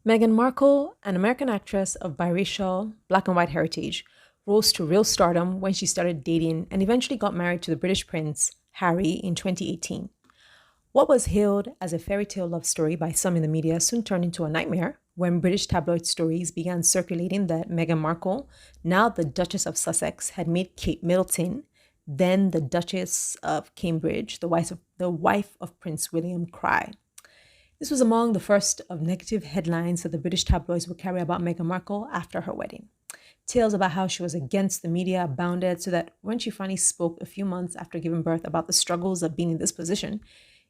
Meghan Markle, an American actress of biracial, black and white heritage, rose to real stardom when she started dating and eventually got married to the British Prince Harry in 2018. What was hailed as a fairy tale love story by some in the media soon turned into a nightmare when British tabloid stories began circulating that Meghan Markle, now the Duchess of Sussex, had made Kate Middleton, then the Duchess of Cambridge, the wife of Prince William, cry. This was among the first of negative headlines that the British tabloids would carry about Meghan Markle after her wedding. Tales about how she was against the media abounded, so that when she finally spoke a few months after giving birth about the struggles of being in this position,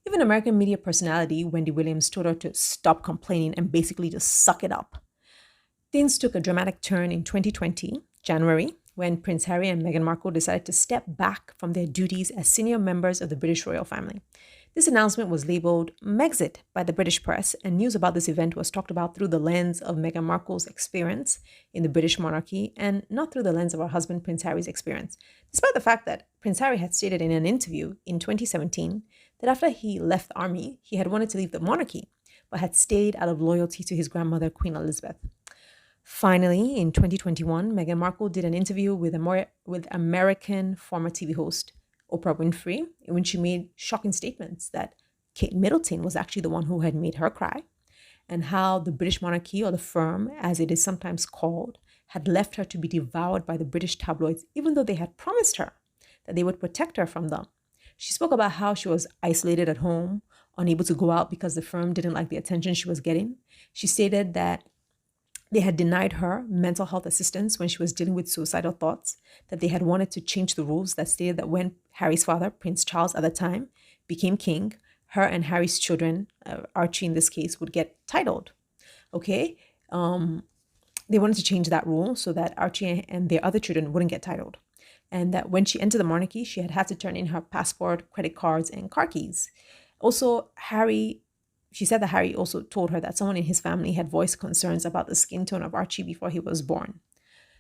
even American media personality Wendy Williams told her to stop complaining and basically just suck it up. Things took a dramatic turn in 2020, January, when Prince Harry and Meghan Markle decided to step back from their duties as senior members of the British royal family. This announcement was labeled Megxit by the British press, and news about this event was talked about through the lens of Meghan Markle's experience in the British monarchy and not through the lens of her husband Prince Harry's experience, despite the fact that Prince Harry had stated in an interview in 2017 that after he left the army, he had wanted to leave the monarchy, but had stayed out of loyalty to his grandmother, Queen Elizabeth. Finally, in 2021, Meghan Markle did an interview with American former TV host Oprah Winfrey, in which she made shocking statements that Kate Middleton was actually the one who had made her cry, and how the British monarchy, or the firm, as it is sometimes called, had left her to be devoured by the British tabloids, even though they had promised her that they would protect her from them. She spoke about how she was isolated at home, unable to go out because the firm didn't like the attention she was getting. She stated that they had denied her mental health assistance when she was dealing with suicidal thoughts, that they had wanted to change the rules that stated that when Harry's father, Prince Charles at the time, became king, her and Harry's children, Archie in this case, would get titled. Okay? They wanted to change that rule so that Archie and their other children wouldn't get titled. And that when she entered the monarchy, she had to turn in her passport, credit cards, and car keys. Also, she said that Harry also told her that someone in his family had voiced concerns about the skin tone of Archie before he was born.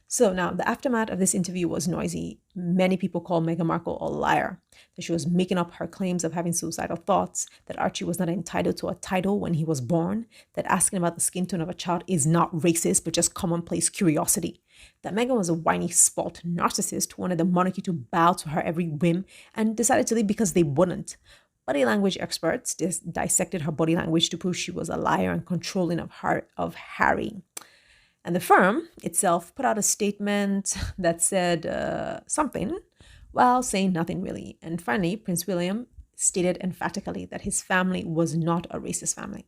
So now, the aftermath of this interview was noisy. Many people called Meghan Markle a liar, that she was making up her claims of having suicidal thoughts, that Archie was not entitled to a title when he was born, that asking about the skin tone of a child is not racist, but just commonplace curiosity, that Meghan was a whiny, spot narcissist who wanted the monarchy to bow to her every whim and decided to leave because they wouldn't. Body language experts dissected her body language to prove she was a liar and controlling of Harry. And the firm itself put out a statement that said something while saying nothing really. And finally, Prince William stated emphatically that his family was not a racist family.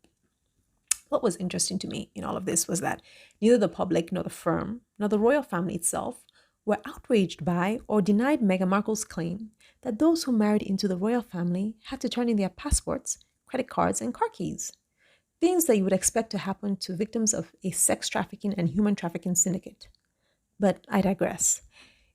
What was interesting to me in all of this was that neither the public nor the firm nor the royal family itself were outraged by or denied Meghan Markle's claim that those who married into the royal family had to turn in their passports, credit cards, and car keys. Things that you would expect to happen to victims of a sex trafficking and human trafficking syndicate. But I digress.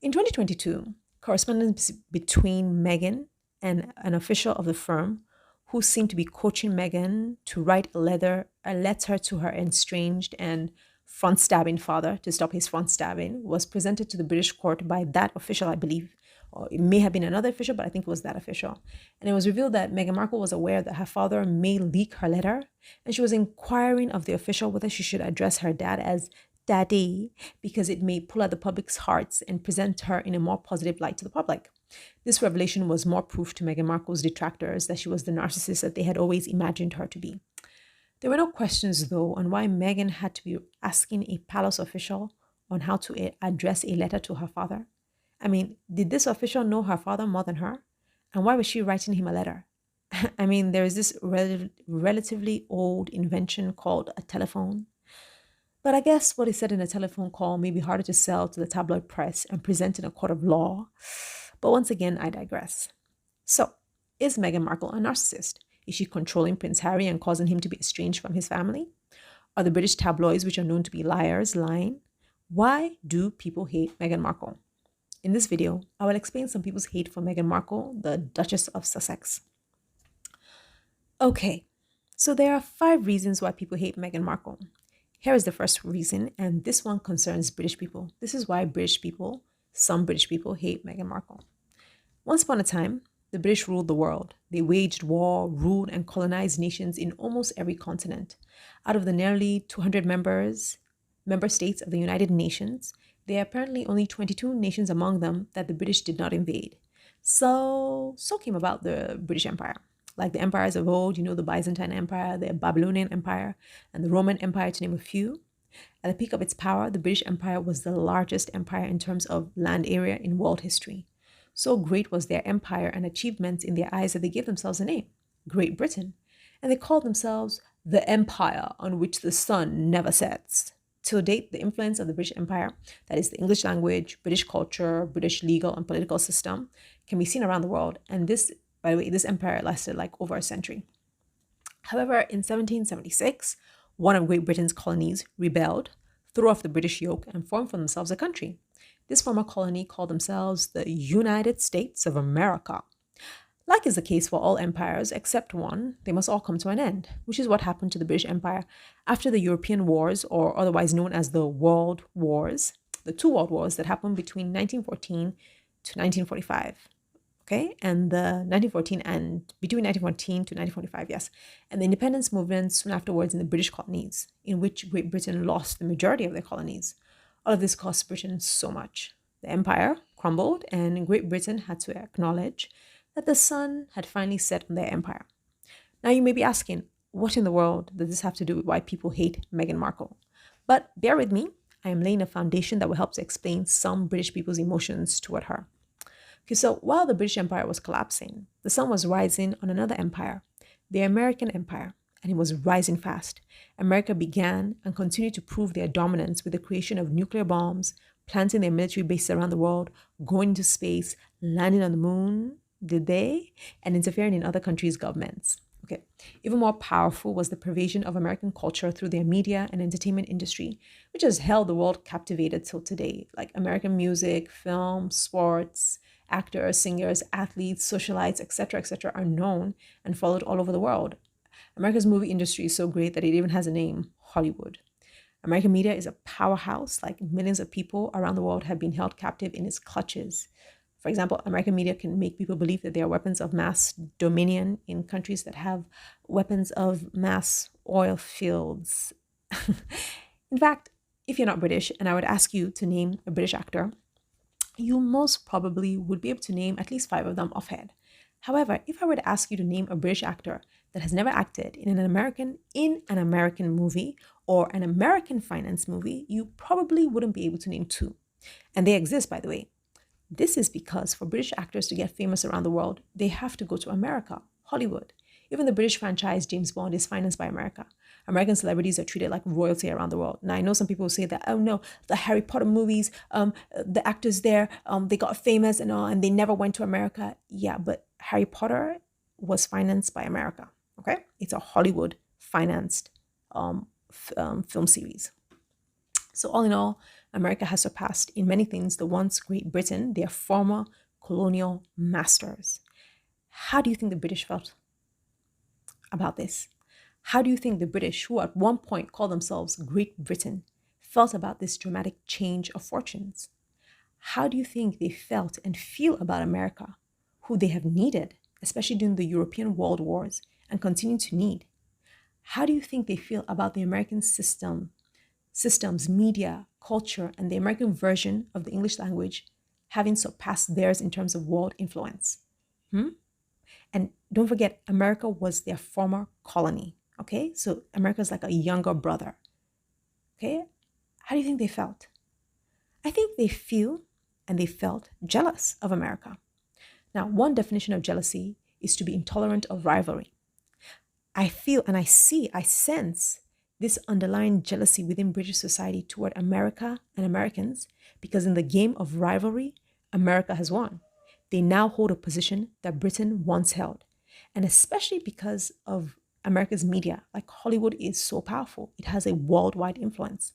In 2022, correspondence between Meghan and an official of the firm who seemed to be coaching Meghan to write a letter to her estranged and front-stabbing father to stop his front-stabbing was presented to the British court by that official, I believe, or it may have been another official, but I think it was that official. And it was revealed that Meghan Markle was aware that her father may leak her letter, and she was inquiring of the official whether she should address her dad as Daddy, because it may pull at the public's hearts and present her in a more positive light to the public. This revelation was more proof to Meghan Markle's detractors that she was the narcissist that they had always imagined her to be. There were no questions, though, on why Meghan had to be asking a palace official on how to address a letter to her father. I mean, did this official know her father more than her? And why was she writing him a letter? I mean, there is this relatively old invention called a telephone. But I guess what is said in a telephone call may be harder to sell to the tabloid press and present in a court of law. But once again, I digress. So, is Meghan Markle a narcissist? Is she controlling Prince Harry and causing him to be estranged from his family? Are the British tabloids, which are known to be liars, lying? Why do people hate Meghan Markle? In this video, I will explain some people's hate for Meghan Markle, the Duchess of Sussex. Okay, so there are 5 reasons why people hate Meghan Markle. Here is the first reason, and this one concerns British people. This is why some British people hate Meghan Markle. Once upon a time, the British ruled the world. They waged war, ruled, and colonized nations in almost every continent. Out of the nearly 200 member states of the United Nations, there are apparently only 22 nations among them that the British did not invade. So came about the British Empire. Like the empires of old, the Byzantine Empire, the Babylonian Empire, and the Roman Empire, to name a few. At the peak of its power, the British Empire was the largest empire in terms of land area in world history. So great was their empire and achievements in their eyes that they gave themselves a name, Great Britain, and they called themselves the empire on which the sun never sets. Till date, the influence of the British Empire, that is the English language, British culture, British legal and political system, can be seen around the world. And this, by the way, this empire lasted like over a century. However, in 1776, one of Great Britain's colonies rebelled, threw off the British yoke, and formed for themselves a country. This former colony called themselves the United States of America. Like is the case for all empires except one, they must all come to an end, which is what happened to the British Empire after the European Wars, or otherwise known as the World Wars, the two world wars that happened between 1914 to 1945. Okay, and the 1914 and between 1914 to 1945, yes, and the independence movement soon afterwards in the British colonies, in which Great Britain lost the majority of their colonies. All of this cost Britain so much. The empire crumbled, and Great Britain had to acknowledge that the sun had finally set on their empire. Now you may be asking, what in the world does this have to do with why people hate Meghan Markle? But bear with me, I am laying a foundation that will help to explain some British people's emotions toward her. Okay, so while the British Empire was collapsing, the sun was rising on another empire, the American Empire, and it was rising fast. America began and continued to prove their dominance with the creation of nuclear bombs, planting their military bases around the world, going into space, landing on the moon, did they? And interfering in other countries' governments. Okay. Even more powerful was the pervasion of American culture through their media and entertainment industry, which has held the world captivated till today. Like American music, film, sports, actors, singers, athletes, socialites, etc., are known and followed all over the world. America's movie industry is so great that it even has a name, Hollywood. American media is a powerhouse, like millions of people around the world have been held captive in its clutches. For example, American media can make people believe that there are weapons of mass dominion in countries that have weapons of mass oil fields. In fact, if you're not British and I would ask you to name a British actor, you most probably would be able to name at least 5 of them offhand. However, if I were to ask you to name a British actor that has never acted in an American movie or an American finance movie, you probably wouldn't be able to name 2. And they exist, by the way. This is because for British actors to get famous around the world, they have to go to America, Hollywood. Even the British franchise James Bond is financed by America. American celebrities are treated like royalty around the world. Now, I know some people say that, oh no, the Harry Potter movies, the actors there, they got famous and all, and they never went to America. Yeah, but Harry Potter was financed by America, okay? It's a Hollywood financed film series. So all in all, America has surpassed in many things the once Great Britain, their former colonial masters. How do you think the British felt about this? How do you think the British, who at one point called themselves Great Britain, felt about this dramatic change of fortunes? How do you think they felt and feel about America, who they have needed, especially during the European World Wars, and continue to need? How do you think they feel about the American systems, media, culture, and the American version of the English language having surpassed theirs in terms of world influence? And don't forget, America was their former colony, okay? So America's like a younger brother, okay? How do you think they felt? I think they feel and they felt jealous of America. Now, one definition of jealousy is to be intolerant of rivalry. I feel and I sense this underlying jealousy within British society toward America and Americans because in the game of rivalry, America has won. They now hold a position that Britain once held. And especially because of America's media, like Hollywood is so powerful. It has a worldwide influence.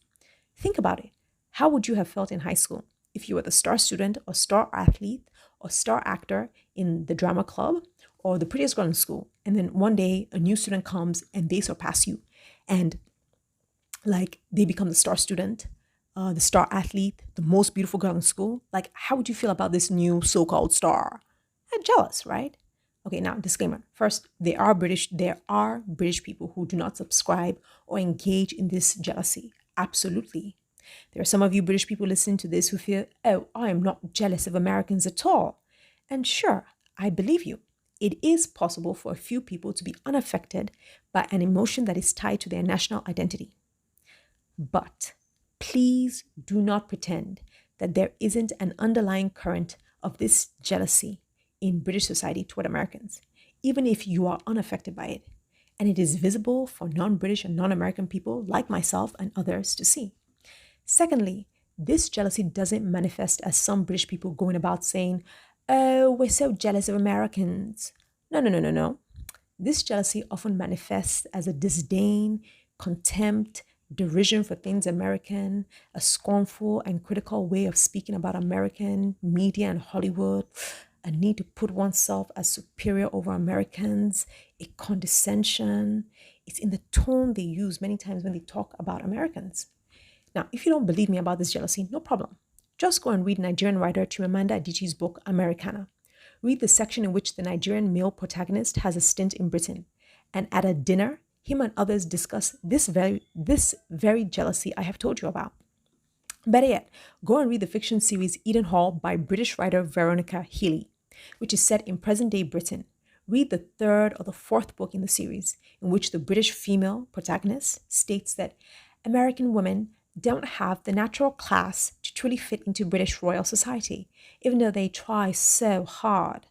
Think about it. How would you have felt in high school if you were the star student or star athlete or star actor in the drama club or the prettiest girl in school? And then one day a new student comes and they surpass you. And like they become the star student, the star athlete, the most beautiful girl in school. Like, how would you feel about this new so-called star? Jealous, right? Okay, now disclaimer. First, there are British people who do not subscribe or engage in this jealousy. Absolutely. There are some of you British people listening to this who feel, oh, I am not jealous of Americans at all. And sure, I believe you. It is possible for a few people to be unaffected by an emotion that is tied to their national identity. But please do not pretend that there isn't an underlying current of this jealousy in British society toward Americans, even if you are unaffected by it. And it is visible for non-British and non-American people like myself and others to see. Secondly, this jealousy doesn't manifest as some British people going about saying, oh, we're so jealous of Americans. No. This jealousy often manifests as a disdain, contempt, derision for things American, a scornful and critical way of speaking about American media and Hollywood, a need to put oneself as superior over Americans, a condescension. It's in the tone they use many times when they talk about Americans. Now, if you don't believe me about this jealousy, no problem. Just go and read Nigerian writer Chimamanda Adichie's book, Americana. Read the section in which the Nigerian male protagonist has a stint in Britain. And at a dinner, him and others discuss this very jealousy I have told you about. Better yet, go and read the fiction series Eden Hall by British writer Veronica Heley, which is set in present-day Britain. Read the third or the fourth book in the series, in which the British female protagonist states that American women don't have the natural class to truly fit into British royal society, even though they try so hard.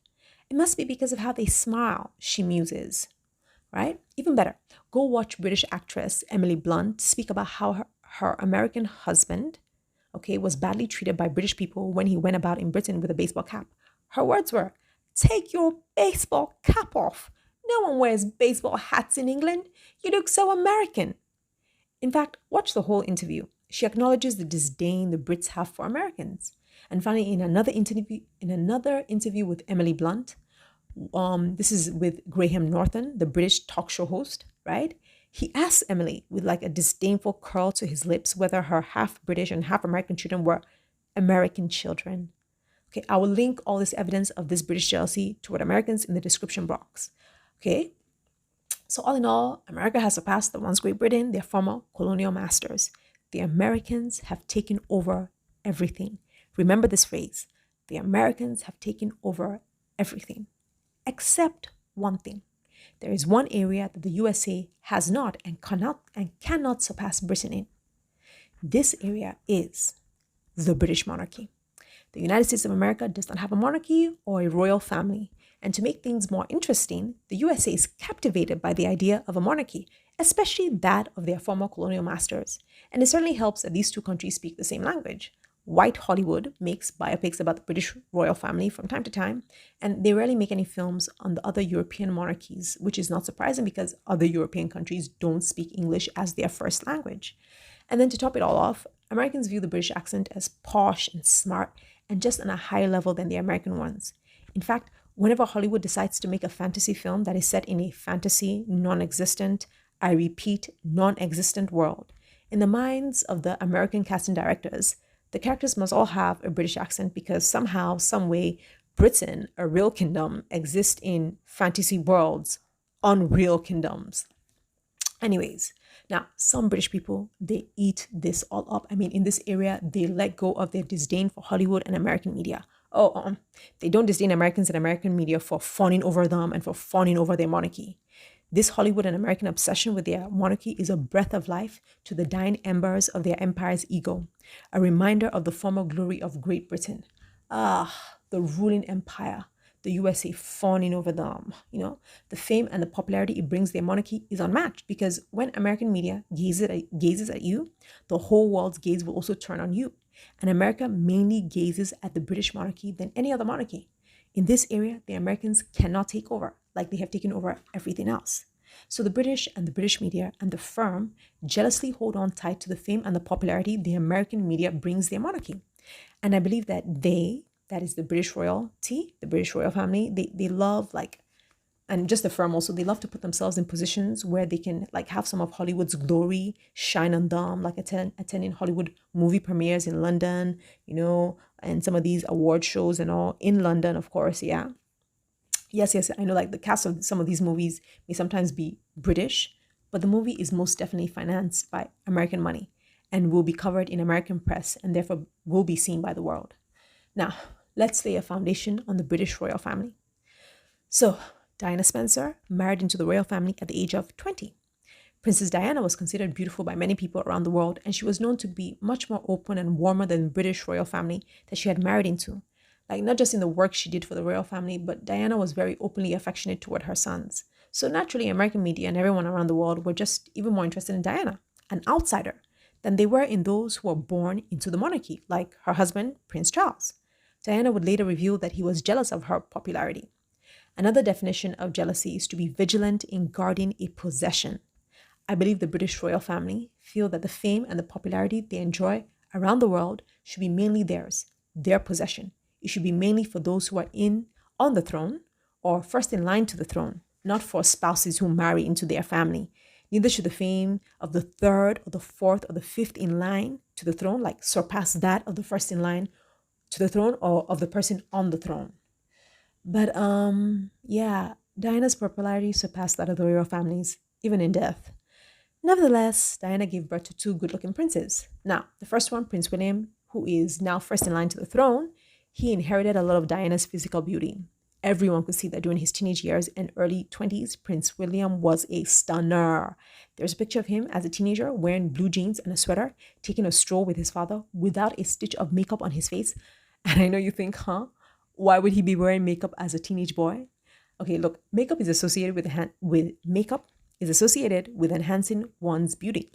It must be because of how they smile, she muses. Right? Even better, go watch British actress Emily Blunt speak about how her American husband, was badly treated by British people when he went about in Britain with a baseball cap. Her words were, take your baseball cap off. No one wears baseball hats in England. You look so American. In fact, watch the whole interview. She acknowledges the disdain the Brits have for Americans. And finally, in another interview with Emily Blunt, this is with Graham Norton, the British talk show host, right? He asked Emily with like a disdainful curl to his lips whether her half British and half American children were American children. Okay, I will link all this evidence of this British jealousy toward Americans in the description box. Okay, so all in all, America has surpassed the once Great Britain, their former colonial masters. The Americans have taken over everything. Remember this phrase, the Americans have taken over everything. Except one thing. There is one area that the USA has not and cannot surpass Britain in. This area is the British monarchy. The United States of America does not have a monarchy or a royal family. And to make things more interesting, the USA is captivated by the idea of a monarchy, especially that of their former colonial masters. And it certainly helps that these two countries speak the same language. White Hollywood makes biopics about the British royal family from time to time, and they rarely make any films on the other European monarchies, which is not surprising because other European countries don't speak English as their first language. And then to top it all off, Americans view the British accent as posh and smart and just on a higher level than the American ones. In fact, whenever Hollywood decides to make a fantasy film that is set in a fantasy, non-existent, I repeat, non-existent world, in the minds of the American casting directors, the characters must all have a British accent because somehow, some way, Britain, a real kingdom, exists in fantasy worlds, unreal kingdoms. Anyways, now some British people, they eat this all up. I mean, in this area, they let go of their disdain for Hollywood and American media. They don't disdain Americans and American media for fawning over them and for fawning over their monarchy. This Hollywood and American obsession with their monarchy is a breath of life to the dying embers of their empire's ego, a reminder of the former glory of Great Britain. The ruling empire, the USA fawning over them. The fame and the popularity it brings their monarchy is unmatched because when American media gazes at you, the whole world's gaze will also turn on you. And America mainly gazes at the British monarchy than any other monarchy. In this area, the Americans cannot take over, like they have taken over everything else. So the British and the British media and the firm jealously hold on tight to the fame and the popularity the American media brings their monarchy. And I believe that that is the British royalty, the British royal family, they love and just the firm also, they love to put themselves in positions where they can have some of Hollywood's glory shine on them, like attending Hollywood movie premieres in London, and some of these award shows and all in London, of course, yeah. Yes, I know like the cast of some of these movies may sometimes be British, but the movie is most definitely financed by American money and will be covered in American press and therefore will be seen by the world. Now, let's lay a foundation on the British royal family. So, Diana Spencer married into the royal family at the age of 20. Princess Diana was considered beautiful by many people around the world, and she was known to be much more open and warmer than the British royal family that she had married into. Like, not just in the work she did for the royal family, but Diana was very openly affectionate toward her sons. So, naturally, American media and everyone around the world were just even more interested in Diana, an outsider, than they were in those who were born into the monarchy, like her husband, Prince Charles. Diana would later reveal that he was jealous of her popularity. Another definition of jealousy is to be vigilant in guarding a possession. I believe the British royal family feel that the fame and the popularity they enjoy around the world should be mainly theirs, their possession. It should be mainly for those who are on the throne or first in line to the throne, not for spouses who marry into their family. Neither should the fame of the third or the fourth or the fifth in line to the throne like surpass that of the first in line to the throne or of the person on the throne. But yeah, Diana's popularity surpassed that of the royal families, even in death. Nevertheless, Diana gave birth to two good-looking princes. Now, the first one, Prince William, who is now first in line to the throne, he inherited a lot of Diana's physical beauty. Everyone could see that during his teenage years and early 20s, Prince William was a stunner. There's a picture of him as a teenager wearing blue jeans and a sweater, taking a stroll with his father without a stitch of makeup on his face. And I know you think, why would he be wearing makeup as a teenage boy? Okay, look, makeup is associated with enhancing one's beauty.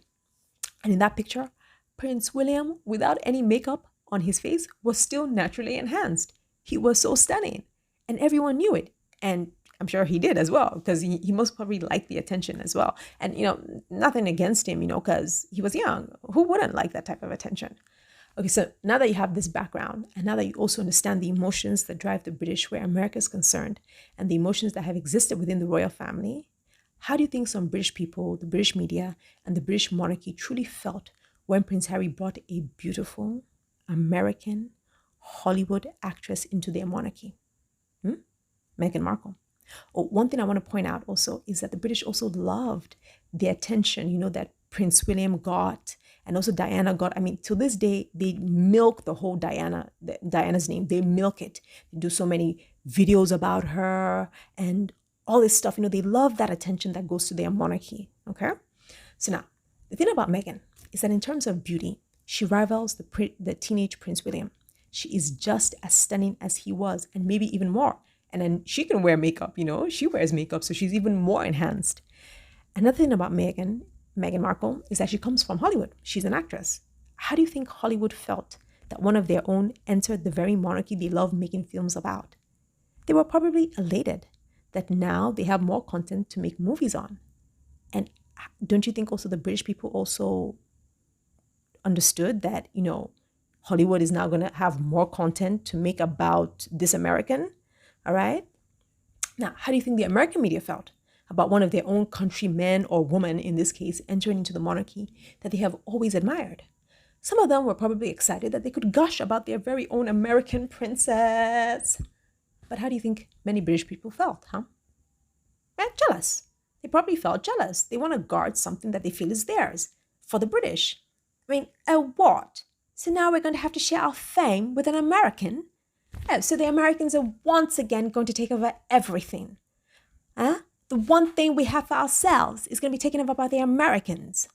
And in that picture, Prince William, without any makeup on his face, was still naturally enhanced. He was so stunning, and everyone knew it. And I'm sure he did as well, because he most probably liked the attention as well. And, nothing against him, because he was young. Who wouldn't like that type of attention? Okay, so now that you have this background, and now that you also understand the emotions that drive the British where America is concerned, and the emotions that have existed within the royal family, how do you think some British people, the British media, and the British monarchy truly felt when Prince Harry brought a beautiful American Hollywood actress into their monarchy? Meghan Markle. Oh, one thing I want to point out also is that the British also loved the attention, that Prince William got and also Diana got. I mean, to this day, they milk the whole Diana's name. They milk it. They do so many videos about her and all this stuff. They love that attention that goes to their monarchy. Okay. So now, the thing about Meghan is that in terms of beauty, she rivals the teenage Prince William. She is just as stunning as he was, and maybe even more. And then she can wear makeup, she wears makeup, so she's even more enhanced. Another thing about Meghan Markle is that she comes from Hollywood. She's an actress. How do you think Hollywood felt that one of their own entered the very monarchy they love making films about? They were probably elated that now they have more content to make movies on. And don't you think also the British people also understood that, Hollywood is now going to have more content to make about this American? All right. Now, how do you think the American media felt about one of their own countrymen or women, in this case, entering into the monarchy that they have always admired? Some of them were probably excited that they could gush about their very own American princess. But how do you think many British people felt, jealous. They probably felt jealous. They want to guard something that they feel is theirs for the British. I mean, what? So now we're going to have to share our fame with an American? Oh, so the Americans are once again going to take over everything. The one thing we have for ourselves is going to be taken over by the Americans.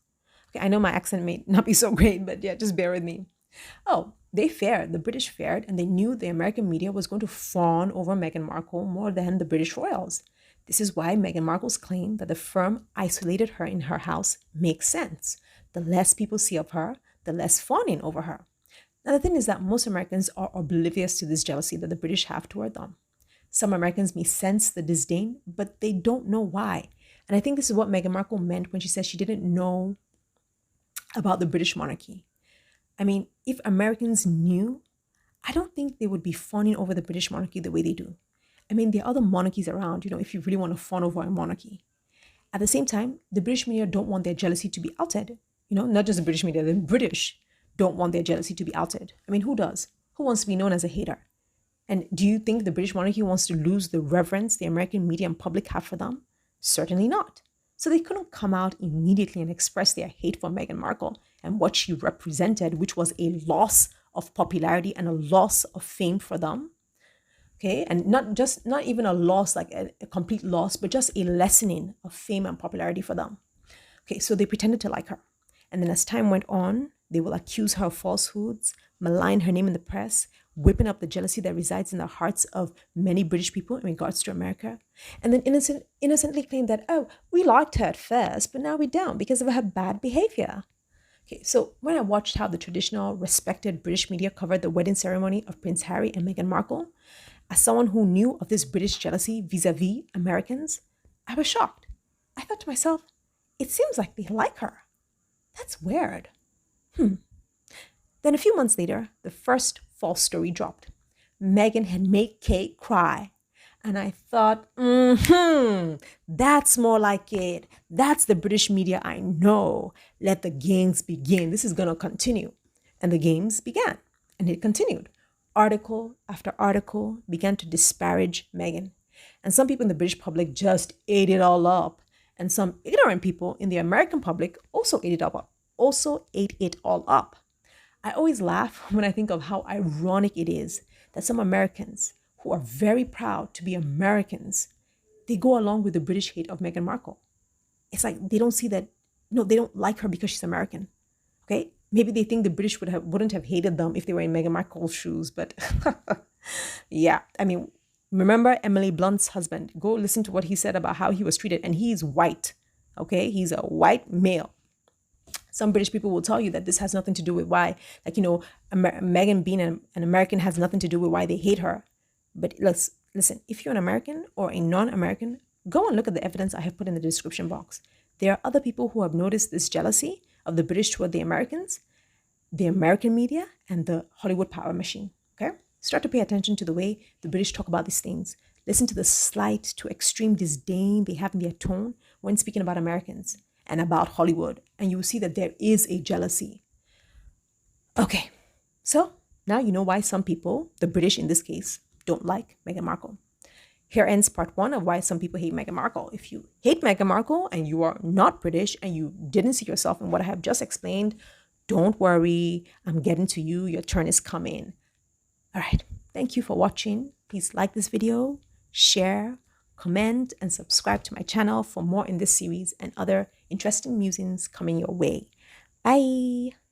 Okay, I know my accent may not be so great, but yeah, just bear with me. Oh, the British fared, and they knew the American media was going to fawn over Meghan Markle more than the British royals. This is why Meghan Markle's claim that the firm isolated her in her house makes sense. The less people see of her, the less fawning over her. Now, the thing is that most Americans are oblivious to this jealousy that the British have toward them. Some Americans may sense the disdain, but they don't know why. And I think this is what Meghan Markle meant when she said she didn't know about the British monarchy. I mean, if Americans knew, I don't think they would be fawning over the British monarchy the way they do. I mean, there are other monarchies around, if you really want to fawn over a monarchy. At the same time, the British media don't want their jealousy to be outed. Not just the British media, the British don't want their jealousy to be outed. I mean, who does? Who wants to be known as a hater? And do you think the British monarchy wants to lose the reverence the American media and public have for them? Certainly not. So they couldn't come out immediately and express their hate for Meghan Markle and what she represented, which was a loss of popularity and a loss of fame for them. Okay, and not even a loss, like a complete loss, but just a lessening of fame and popularity for them. Okay, so they pretended to like her. And then as time went on, they will accuse her of falsehoods, malign her name in the press, whipping up the jealousy that resides in the hearts of many British people in regards to America. And then innocently claim that, oh, we liked her at first, but now we don't because of her bad behavior. Okay, so when I watched how the traditional, respected British media covered the wedding ceremony of Prince Harry and Meghan Markle, as someone who knew of this British jealousy vis-a-vis Americans, I was shocked. I thought to myself, it seems like they like her. That's weird. Then a few months later, the first false story dropped. Meghan had made Kate cry. And I thought, that's more like it. That's the British media I know. Let the games begin. This is going to continue. And the games began. And it continued. Article after article began to disparage Meghan. And some people in the British public just ate it all up. And some ignorant people in the American public also ate it all up. I always laugh when I think of how ironic it is that some Americans who are very proud to be Americans, they go along with the British hate of Meghan Markle. It's like they don't see that, no, they don't like her because she's American. Okay? Maybe they think the British wouldn't have hated them if they were in Meghan Markle's shoes, but yeah, I mean, remember Emily Blunt's husband? Go listen to what he said about how he was treated, and he's white. Okay? He's a white male. Some British people will tell you that this has nothing to do with why, Meghan being an American has nothing to do with why they hate her. But listen, if you're an American or a non-American, go and look at the evidence I have put in the description box. There are other people who have noticed this jealousy of the British toward the Americans, the American media, and the Hollywood power machine. Okay? Start to pay attention to the way the British talk about these things. Listen to the slight to extreme disdain they have in their tone when speaking about Americans and about Hollywood, and you will see that there is a jealousy. Okay, so now you know why some people, the British in this case, don't like Meghan Markle. Here ends part 1 of why some people hate Meghan Markle. If you hate Meghan Markle and you are not British and you didn't see yourself in what I have just explained, don't worry, I'm getting to you, your turn is coming. All right, thank you for watching. Please like this video, share, comment, and subscribe to my channel for more in this series and other interesting musings coming your way. Bye.